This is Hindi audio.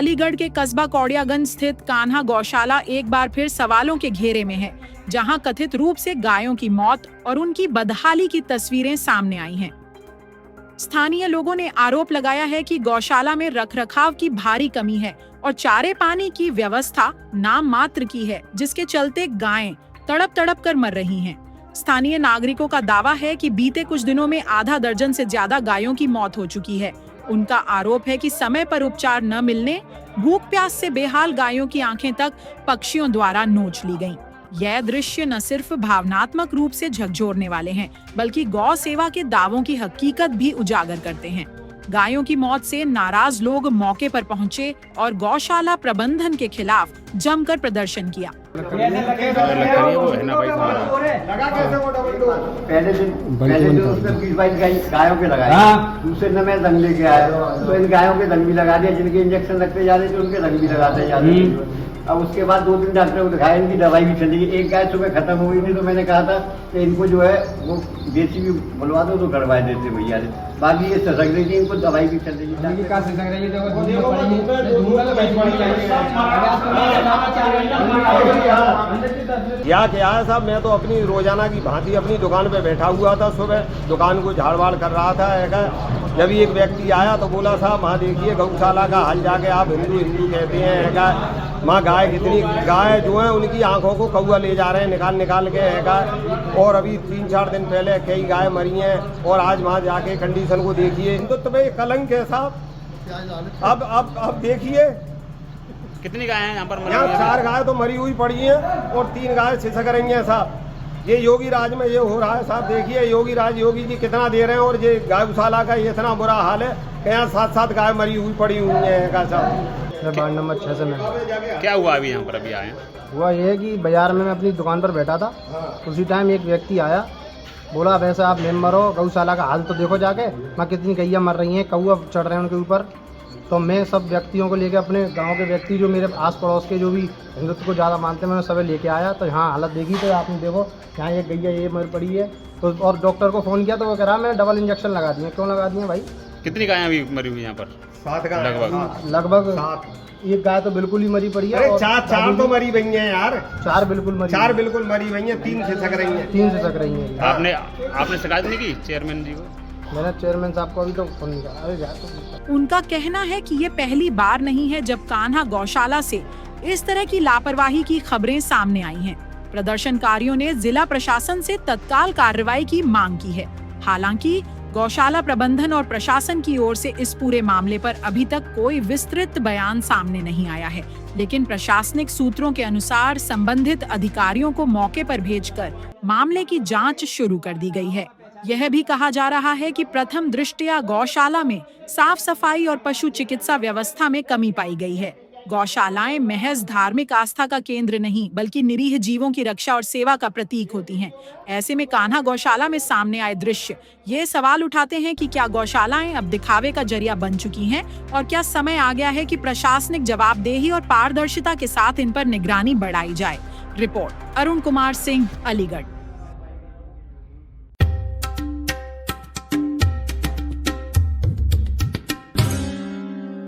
अलीगढ़ के कस्बा कौड़ियागंज स्थित कान्हा गौशाला एक बार फिर सवालों के घेरे में है, जहां कथित रूप से गायों की मौत और उनकी बदहाली की तस्वीरें सामने आई हैं। स्थानीय लोगों ने आरोप लगाया है कि गौशाला में रखरखाव की भारी कमी है और चारे पानी की व्यवस्था नाम मात्र की है, जिसके चलते गायें तड़प तड़प कर मर रही हैं। स्थानीय नागरिकों का दावा है कि बीते कुछ दिनों में आधा दर्जन से ज्यादा गायों की मौत हो चुकी है। उनका आरोप है कि समय पर उपचार न मिलने, भूख प्यास से बेहाल गायों की आंखें तक पक्षियों द्वारा नोच ली गईं। यह दृश्य न सिर्फ भावनात्मक रूप से झकझोरने वाले हैं, बल्कि गौ सेवा के दावों की हकीकत भी उजागर करते हैं। गायों की मौत से नाराज लोग मौके पर पहुंचे और गौशाला प्रबंधन के खिलाफ जमकर प्रदर्शन किया। पहले दिन उसने 20-22 गायों के लगाए, दूसरे दिन मैं दंग लेके आया तो इन गायों के दंग भी लगा दिया, जिनके इंजेक्शन लगते जा रहे थे उनके दंग भी लगाते जा रहे थे। अब उसके बाद 2 दिन डॉक्टर को दिखाया, इनकी दवाई भी चली गई। एक गाय सुबह खत्म हो गई थी तो मैंने कहा था कि इनको जो है वो देसी भी बुलवा दो तो करवा देते भैया ने। बाकी ये ससक रही थी, इनको दवाई भी चल रही थी। क्या है साहब, मैं तो अपनी रोजाना की भांति अपनी दुकान पे बैठा हुआ था। सुबह दुकान को झाड़ वाड़ कर रहा था। जब एक व्यक्ति आया तो बोला साहब वहाँ देखिए गौशाला का हाल, जाके आप हिंदू कहते हैं माँ गाय कितनी गाय जो है उनकी आंखों को कौआ ले जा रहे हैं निकाल के है। और अभी 3-4 दिन पहले कई गाय मरी हैं और आज वहाँ जाके कंडीशन को देखिए। हिंदुत्व में कलंक है साहब। अब देखिए कितनी गाय हैं यहाँ पर? यहाँ 4 गाय तो मरी हुई पड़ी हैं और 3 गाय छिसक रही हैं साहब। ये योगी राज में ये हो रहा है साहब। देखिए योगी जी कितना दे रहे हैं और ये गौशाला का ये इतना बुरा हाल है कि यहाँ 7-7 गाय मरी हुई पड़ी हुई हैं साहब। वार्ड नंबर 6 से मैं। क्या हुआ अभी यहाँ पर अभी आए? हुआ ये है कि बाजार में मैं अपनी दुकान पर बैठा था, उसी टाइम एक व्यक्ति आया, बोला वैसे आप मेंबर हो, गौशाला का हाल तो देखो जाके, मैं कितनी गैया मर रही हैं, कौआ चढ़ रहे हैं उनके ऊपर। तो मैं सब व्यक्तियों को लेकर, अपने गांव के व्यक्ति जो मेरे आस पड़ोस के जो भी हिंदुत्व को ज़्यादा मानते हैं, मैं सभी लेके आया। तो यहाँ हालत देखी तो आपने देखो यहाँ एक गैया ये मर पड़ी है। तो और डॉक्टर को फ़ोन किया तो वो कह रहा मैंने डबल इंजेक्शन लगा दिए। क्यों लगा दिए भाई? कितनी गायें अभी मरी हुई यहाँ पर? 7 गाय लगभग 7। एक गाय तो बिल्कुल ही मरी पड़ी है। अरे 4 तो मरी गई हैं यार। 4 बिल्कुल मरी गई हैं, 3 छिसक रही हैं। 3 छिसक रही हैं। आपने शिकायत नहीं की चेयरमैन जी को? मैंने चेयरमैन साहब को अभी तो फोन नहीं किया। अरे उनका कहना है कि ये पहली बार नहीं है जब कान्हा गौशाला से इस तरह की लापरवाही की खबरें सामने आई हैं। प्रदर्शनकारियों ने जिला प्रशासन से तत्काल कार्रवाई की मांग की है। हालांकि गौशाला प्रबंधन और प्रशासन की ओर से इस पूरे मामले पर अभी तक कोई विस्तृत बयान सामने नहीं आया है, लेकिन प्रशासनिक सूत्रों के अनुसार संबंधित अधिकारियों को मौके पर भेजकर मामले की जांच शुरू कर दी गई है। यह भी कहा जा रहा है कि प्रथम दृष्टया गौशाला में साफ सफाई और पशु चिकित्सा व्यवस्था में कमी पाई गई है। गौशालाएं महज धार्मिक आस्था का केंद्र नहीं, बल्कि निरीह जीवों की रक्षा और सेवा का प्रतीक होती हैं। ऐसे में कान्हा गौशाला में सामने आए दृश्य ये सवाल उठाते हैं कि क्या गौशालाएं अब दिखावे का जरिया बन चुकी हैं और क्या समय आ गया है कि प्रशासनिक जवाबदेही और पारदर्शिता के साथ इन पर निगरानी बढ़ाई जाए। रिपोर्ट अरुण कुमार सिंह, अलीगढ़।